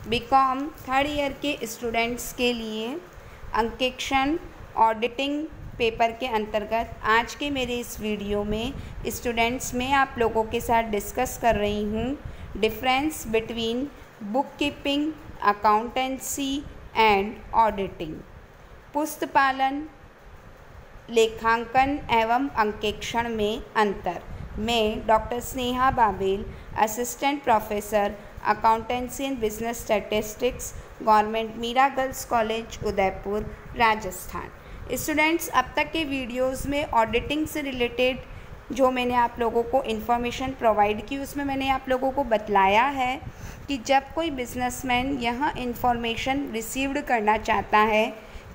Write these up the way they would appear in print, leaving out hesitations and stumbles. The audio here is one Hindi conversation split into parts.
बीकॉम थर्ड ईयर के स्टूडेंट्स के लिए अंकेक्षण ऑडिटिंग पेपर के अंतर्गत आज के मेरे इस वीडियो में स्टूडेंट्स में आप लोगों के साथ डिस्कस कर रही हूँ difference between book keeping, accountancy and auditing. पुस्तपालन, लेखांकन एवं अंकेक्षण में अंतर। मैं doctor Sneha Babel, assistant professor accountancy and business statistics, government Meera girls college Udaipur, Rajasthan. Students, अब तक के वीडियोस में ऑडिटिंग से रिलेटेड जो मैंने आप लोगों को इन्फॉर्मेशन प्रोवाइड की उसमें मैंने आप लोगों को बतलाया है कि जब कोई बिजनेसमैन यह इन्फॉर्मेशन रिसीव्ड करना चाहता है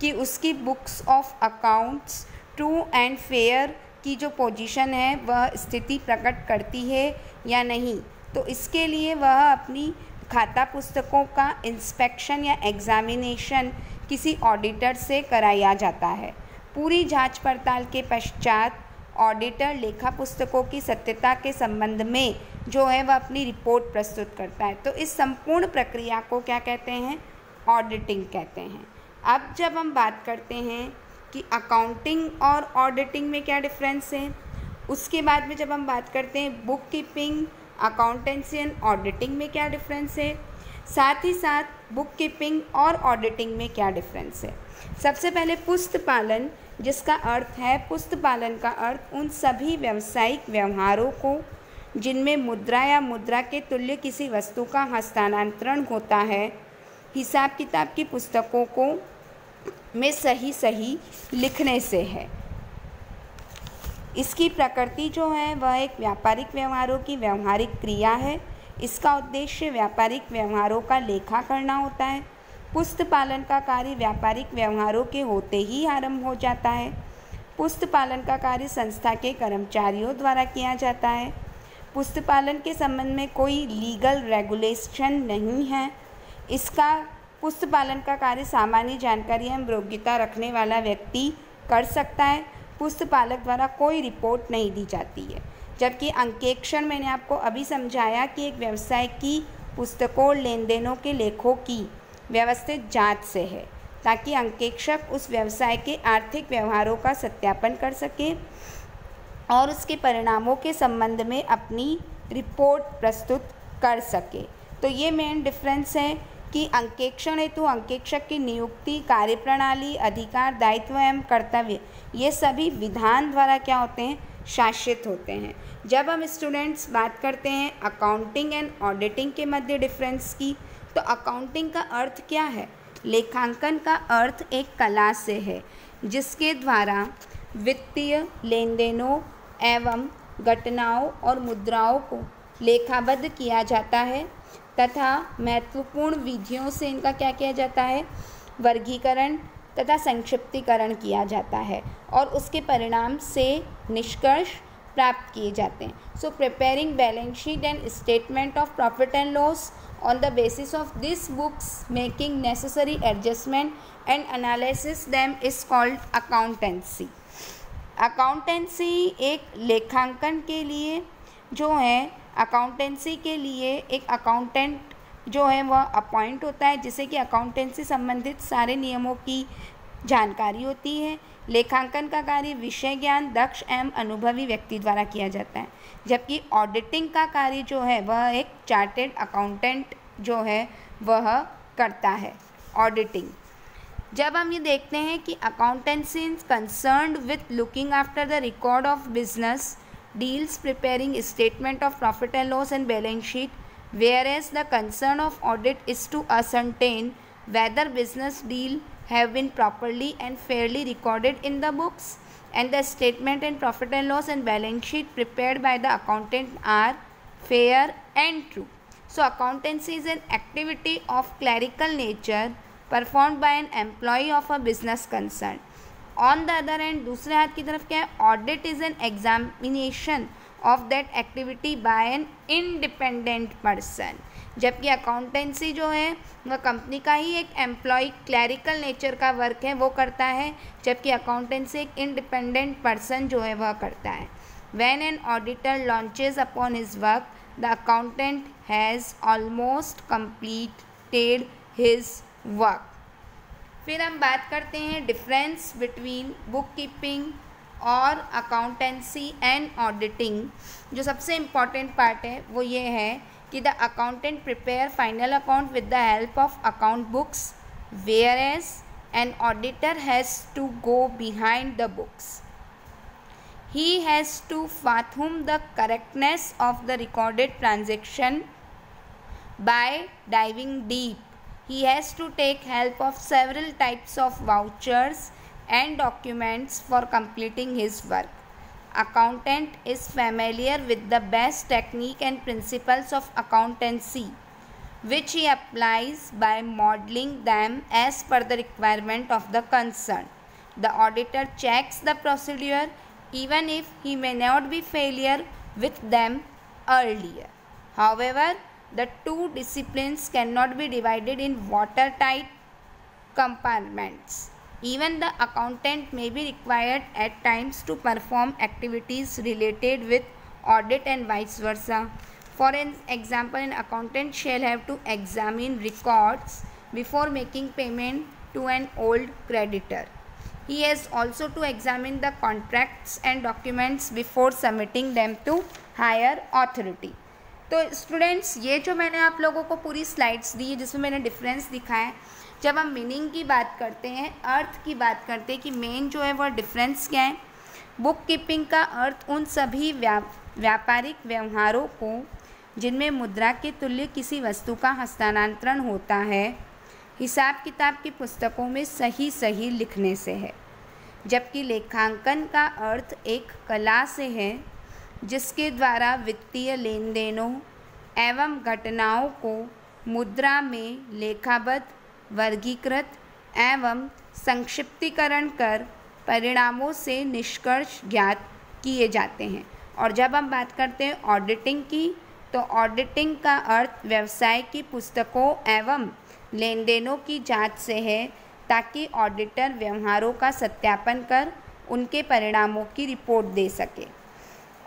कि उसकी books of accounts true and fair की जो पोजीशन है वह स्थिति प्रकट करती है या नहीं, तो इसके लिए वह अपनी खाता पुस्तकों का इंस्पेक्शन या एग्जामिनेशन किसी ऑडिटर से कराया जाता है। पूरी जांच पड़ताल के पश्चात ऑडिटर लेखा पुस्तकों की सत्यता के संबंध में जो है वह अपनी रिपोर्ट प्रस्तुत करता है। तो इस संपूर्ण प्रक्रिया को क्या कहते हैं? ऑडिटिंग कहते हैं। अब जब हम बात करते हैं कि अकाउंटिंग और ऑडिटिंग में क्या डिफरेंस है, उसके बाद में जब हम बात करते हैं book keeping, accountancy and auditing में क्या डिफरेंस है, साथ ही साथ बुक कीपिंग और ऑडिटिंग में क्या डिफरेंस है। सबसे पहले पुस्तपालन, जिसका अर्थ है पुस्तपालन का अर्थ उन सभी व्यावसायिक व्यवहारों को जिनमें मुद्रा या मुद्रा के तुल्य किसी वस्तु का हस्तांतरण होता है, हिसाब किताब की पुस्तकों को में सही लिखने से है। इसकी प्रकृति जो है वह एक व्यापारिक व्यवहारों की व्यावहारिक क्रिया है। इसका उद्देश्य व्यापारिक व्यवहारों का लेखा करना होता है। पुस्तपालन का कार्य व्यापारिक व्यवहारों के होते ही आरंभ हो जाता है। पुस्तपालन का कार्य संस्था के कर्मचारियों द्वारा किया जाता है। पुस्तपालन के संबंध में कोई लीगल रेगुलेशन नहीं है। इसका पुस्तपालन का कार्य सामान्य जानकारी एवं योग्यता रखने वाला व्यक्ति कर सकता है। पुस्तपालक द्वारा कोई रिपोर्ट नहीं दी जाती है। जबकि अंकेक्षण मैंने आपको अभी समझाया कि एक व्यवसाय की पुस्तकों लेन देनों के लेखों की व्यवस्थित जांच से है, ताकि अंकेक्षक उस व्यवसाय के आर्थिक व्यवहारों का सत्यापन कर सके और उसके परिणामों के संबंध में अपनी रिपोर्ट प्रस्तुत कर सके। तो ये मेन डिफरेंस है कि अंकेक्षण हेतु अंकेक्षक की नियुक्ति, कार्यप्रणाली, अधिकार, दायित्व एवं कर्तव्य ये सभी विधान द्वारा क्या होते हैं? शासित होते हैं। जब हम स्टूडेंट्स बात करते हैं अकाउंटिंग एंड ऑडिटिंग के मध्य डिफरेंस की, तो अकाउंटिंग का अर्थ क्या है? लेखांकन का अर्थ एक कला से है जिसके द्वारा वित्तीय लेन देनों एवं घटनाओं और मुद्राओं को लेखाबद्ध किया जाता है तथा महत्वपूर्ण विधियों से इनका क्या किया जाता है? वर्गीकरण तथा संक्षिप्तीकरण किया जाता है और उसके परिणाम से निष्कर्ष प्राप्त किए जाते हैं। So preparing balance sheet and statement of profit and loss on the basis of this books, making necessary adjustment and analysis them is called accountancy. Accountancy एक लेखांकन के लिए जो है, अकाउंटेंसी के लिए एक अकाउंटेंट जो है वह अपॉइंट होता है जिसे कि अकाउंटेंसी संबंधित सारे नियमों की जानकारी होती है। लेखांकन का कार्य विषय ज्ञान दक्ष एवं अनुभवी व्यक्ति द्वारा किया जाता है, जबकि ऑडिटिंग का कार्य जो है वह एक चार्टेड अकाउंटेंट जो है वह करता है ऑडिटिंग। जब हम ये देखते हैं कि accountancy is concerned with looking after the record of business deals, preparing statement of profit and loss and balance sheet, whereas the concern of audit is to ascertain whether business deal have been properly and fairly recorded in the books and the statement and profit and loss and balance sheet prepared by the accountant are fair and true. So accountancy is an activity of clerical nature performed by an employee of a business concern. On the other hand, दूसरे हाथ की तरफ क्या है? Audit is an examination of that activity by an independent person. जबकि अकाउंटेंसी जो है वह कंपनी का ही एक एम्प्लॉय क्लैरिकल नेचर का वर्क है वो करता है, जबकि अकाउंटेंसी एक इंडिपेंडेंट पर्सन जो है वह करता है। When an auditor launches upon his work, the accountant has almost complete completed his work. फिर हम बात करते हैं डिफरेंस बिटवीन बुक कीपिंग और अकाउंटेंसी एंड ऑडिटिंग। जो सबसे इम्पॉर्टेंट पार्ट है वो ये है कि the accountant prepare final account with the help of account books, where as an auditor has to go behind the books. He has to fathom the correctness of the recorded transaction by diving deep. He has to take help of several types of vouchers and documents for completing his work. Accountant is familiar with the best technique and principles of accountancy, which he applies by modeling them as per the requirement of the concern. The auditor checks the procedure even if he may not be familiar with them earlier. However, the two disciplines cannot be divided in watertight compartments. Even the accountant may be required at times to perform activities related with audit and vice versa. For an example, an accountant shall have to examine records before making payment to an old creditor. He has also to examine the contracts and documents before submitting them to higher authority. तो स्टूडेंट्स, ये जो मैंने आप लोगों को पूरी स्लाइड्स दी है जिसमें मैंने डिफरेंस दिखाया है, जब हम मीनिंग की बात करते हैं, अर्थ की बात करते हैं कि मेन जो है वह डिफरेंस क्या है। बुक कीपिंग का अर्थ उन सभी व्यापारिक व्यवहारों को जिनमें मुद्रा के तुल्य किसी वस्तु का हस्तांतरण होता है, हिसाब किताब की पुस्तकों में सही सही लिखने से है, जबकि लेखांकन का अर्थ एक कला से है जिसके द्वारा वित्तीय लेन देनों एवं घटनाओं को मुद्रा में लेखाबद्ध, वर्गीकृत एवं संक्षिप्तीकरण कर परिणामों से निष्कर्ष ज्ञात किए जाते हैं। और जब हम बात करते हैं ऑडिटिंग की, तो ऑडिटिंग का अर्थ व्यवसाय की पुस्तकों एवं लेन देनों की जांच से है, ताकि ऑडिटर व्यवहारों का सत्यापन कर उनके परिणामों की रिपोर्ट दे सके।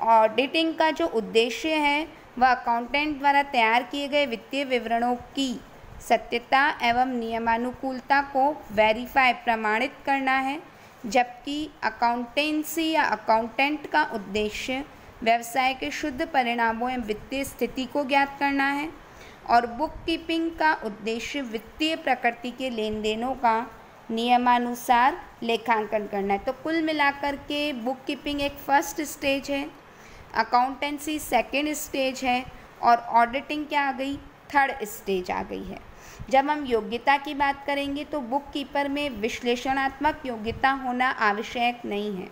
ऑडिटिंग का जो उद्देश्य है वह अकाउंटेंट द्वारा तैयार किए गए वित्तीय विवरणों की सत्यता एवं नियमानुकूलता को वेरीफाई प्रमाणित करना है, जबकि अकाउंटेंसी या अकाउंटेंट का उद्देश्य व्यवसाय के शुद्ध परिणामों एवं वित्तीय स्थिति को ज्ञात करना है। और बुक कीपिंग का उद्देश्य वित्तीय प्रकृति के लेन देनों का नियमानुसार लेखांकन करना है। तो कुल मिलाकर के बुक कीपिंग एक फर्स्ट स्टेज है, अकाउंटेंसी सेकंड स्टेज है और ऑडिटिंग क्या आ गई, थर्ड स्टेज आ गई है। जब हम योग्यता की बात करेंगे तो बुक कीपर में विश्लेषणात्मक योग्यता होना आवश्यक नहीं है,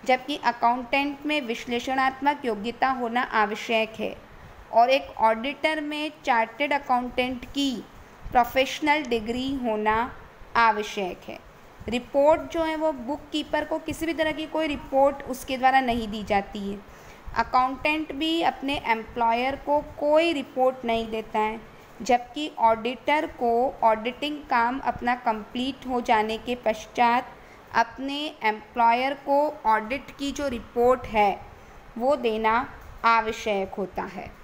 जबकि अकाउंटेंट में विश्लेषणात्मक योग्यता होना आवश्यक है। और एक ऑडिटर में चार्टेड अकाउंटेंट की प्रोफेशनल डिग्री होना आवश्यक है। रिपोर्ट जो है वो बुक कीपर को किसी भी तरह की कोई रिपोर्ट उसके द्वारा नहीं दी जाती है। अकाउंटेंट भी अपने एम्प्लॉयर को कोई रिपोर्ट नहीं देता है, जबकि ऑडिटर को ऑडिटिंग काम अपना कंप्लीट हो जाने के पश्चात अपने एम्प्लॉयर को ऑडिट की जो रिपोर्ट है वो देना आवश्यक होता है।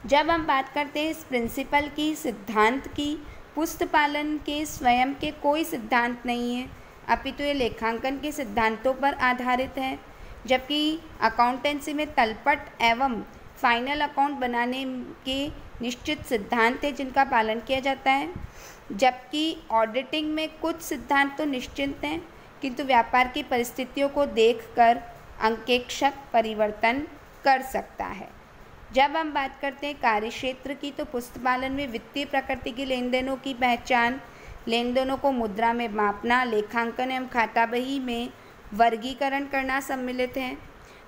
जब हम बात करते हैं इस प्रिंसिपल की, सिद्धांत की, पुस्तपालन के स्वयं के कोई सिद्धांत नहीं है, अपितु ये लेखांकन के सिद्धांतों पर आधारित है। जबकि अकाउंटेंसी में तलपट एवं फाइनल अकाउंट बनाने के निश्चित सिद्धांत हैं जिनका पालन किया जाता है, जबकि ऑडिटिंग में कुछ सिद्धांत तो निश्चित हैं, किंतु व्यापार की परिस्थितियों को देखकर अंकेक्षक परिवर्तन कर सकता है। जब हम बात करते हैं कार्यक्षेत्र की, तो पुस्तपालन में वित्तीय प्रकृति के लेन देनों की पहचान, लेन देनों को मुद्रा में मापना, लेखांकन एवं खाता बही में वर्गीकरण करना सम्मिलित है,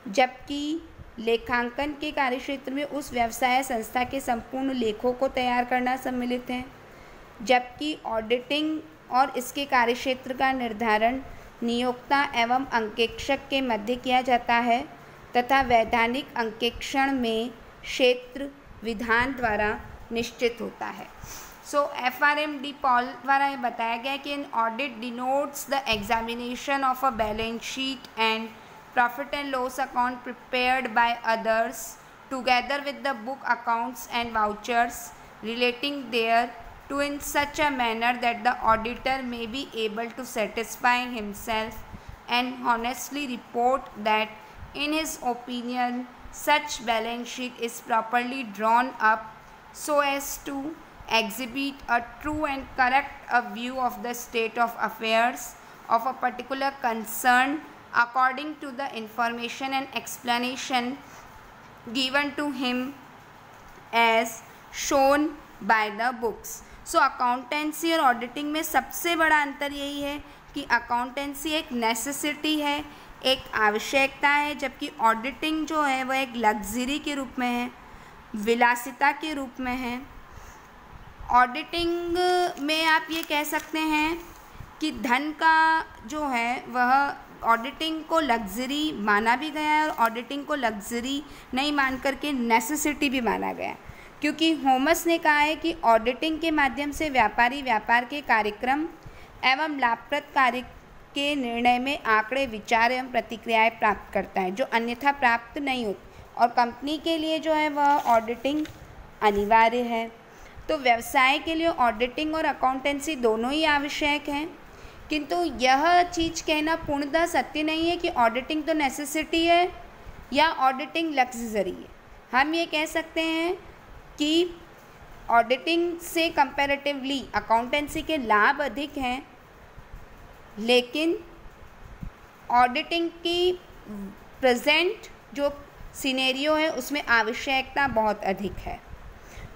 जबकि लेखांकन के कार्यक्षेत्र में उस व्यवसाय संस्था के संपूर्ण लेखों को तैयार करना सम्मिलित है, जबकि ऑडिटिंग और इसके कार्यक्षेत्र का निर्धारण नियोक्ता एवं अंकेक्षक के मध्य किया जाता है तथा वैधानिक अंकेक्षण में क्षेत्र विधान द्वारा निश्चित होता है। सो FRM डी पॉल द्वारा ये बताया गया कि an audit denotes the examination of a balance sheet and profit and loss account prepared by others together with the book accounts and vouchers relating thereto in such a manner that the auditor may be able to satisfy himself and honestly report that in his opinion such balance sheet is properly drawn up so as to exhibit a true and correct a view of the state of affairs of a particular concern according to the information and explanation given to him as shown by the books. So accountancy और ऑडिटिंग में सबसे बड़ा अंतर यही है कि अकाउंटेंसी एक नेसेसिटी है, एक आवश्यकता है, जबकि ऑडिटिंग जो है वह एक लग्जरी के रूप में है, विलासिता के रूप में है। ऑडिटिंग में आप ये कह सकते हैं कि धन का जो है वह ऑडिटिंग को लग्जरी माना भी गया है और ऑडिटिंग को लग्जरी नहीं मान करके नेसेसिटी भी माना गया है, क्योंकि होमस ने कहा है कि ऑडिटिंग के माध्यम से व्यापारी व्यापार के कार्यक्रम एवं लाभप्रद कार्य के निर्णय में आंकड़े, विचार एवं प्रतिक्रियाएं प्राप्त करता है जो अन्यथा प्राप्त नहीं होती, और कंपनी के लिए जो है वह ऑडिटिंग अनिवार्य है। तो व्यवसाय के लिए ऑडिटिंग और अकाउंटेंसी दोनों ही आवश्यक हैं, किंतु यह चीज़ कहना पूर्णतः सत्य नहीं है कि ऑडिटिंग तो नेसेसिटी है या ऑडिटिंग लग्जरी है। हम ये कह सकते हैं कि ऑडिटिंग से कंपैरेटिवली अकाउंटेंसी के लाभ अधिक हैं, लेकिन ऑडिटिंग की प्रेजेंट जो सिनेरियो है उसमें आवश्यकता बहुत अधिक है।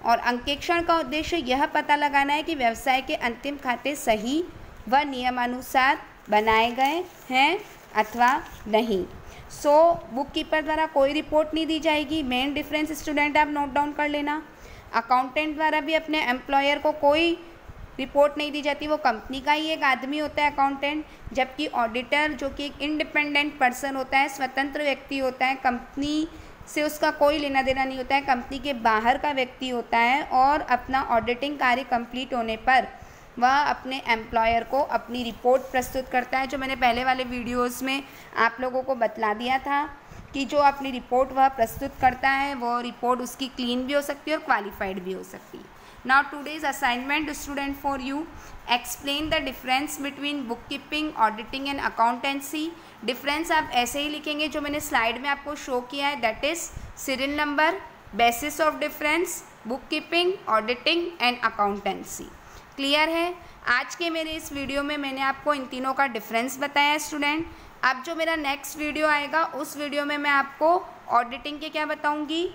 और अंकेक्षण का उद्देश्य यह पता लगाना है कि व्यवसाय के अंतिम खाते सही व नियमानुसार बनाए गए हैं अथवा नहीं। सो बुक कीपर द्वारा कोई रिपोर्ट नहीं दी जाएगी। मेन डिफरेंस स्टूडेंट आप नोट डाउन कर लेना। अकाउंटेंट द्वारा भी अपने एम्प्लॉयर को कोई रिपोर्ट नहीं दी जाती, वो कंपनी का ही एक आदमी होता है अकाउंटेंट, जबकि ऑडिटर जो कि एक इंडिपेंडेंट पर्सन होता है, स्वतंत्र व्यक्ति होता है, कंपनी से उसका कोई लेना देना नहीं होता है, कंपनी के बाहर का व्यक्ति होता है और अपना ऑडिटिंग कार्य कंप्लीट होने पर वह अपने एम्प्लॉयर को अपनी रिपोर्ट प्रस्तुत करता है। जो मैंने पहले वाले वीडियोस में आप लोगों को बतला दिया था कि जो अपनी रिपोर्ट वह प्रस्तुत करता है वो रिपोर्ट उसकी क्लीन भी हो सकती है और क्वालिफाइड भी हो सकती है। Now today's assignment student for you, explain the difference between book keeping, auditing and accountancy. Difference आप ऐसे ही लिखेंगे जो मैंने स्लाइड में आपको शो किया है, that is serial number, basis of difference, book keeping, auditing and accountancy. Clear है? आज के मेरे इस वीडियो में मैंने आपको इन तीनों का डिफरेंस बताया है स्टूडेंट। अब जो मेरा नेक्स्ट वीडियो आएगा उस वीडियो में मैं आपको ऑडिटिंग के क्या बताऊंगी,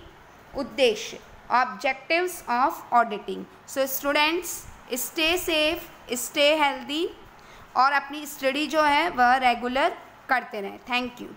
उद्देश्य, objectives of auditing. So students stay safe, stay healthy और अपनी स्टडी जो है वह रेगुलर करते रहें। Thank you.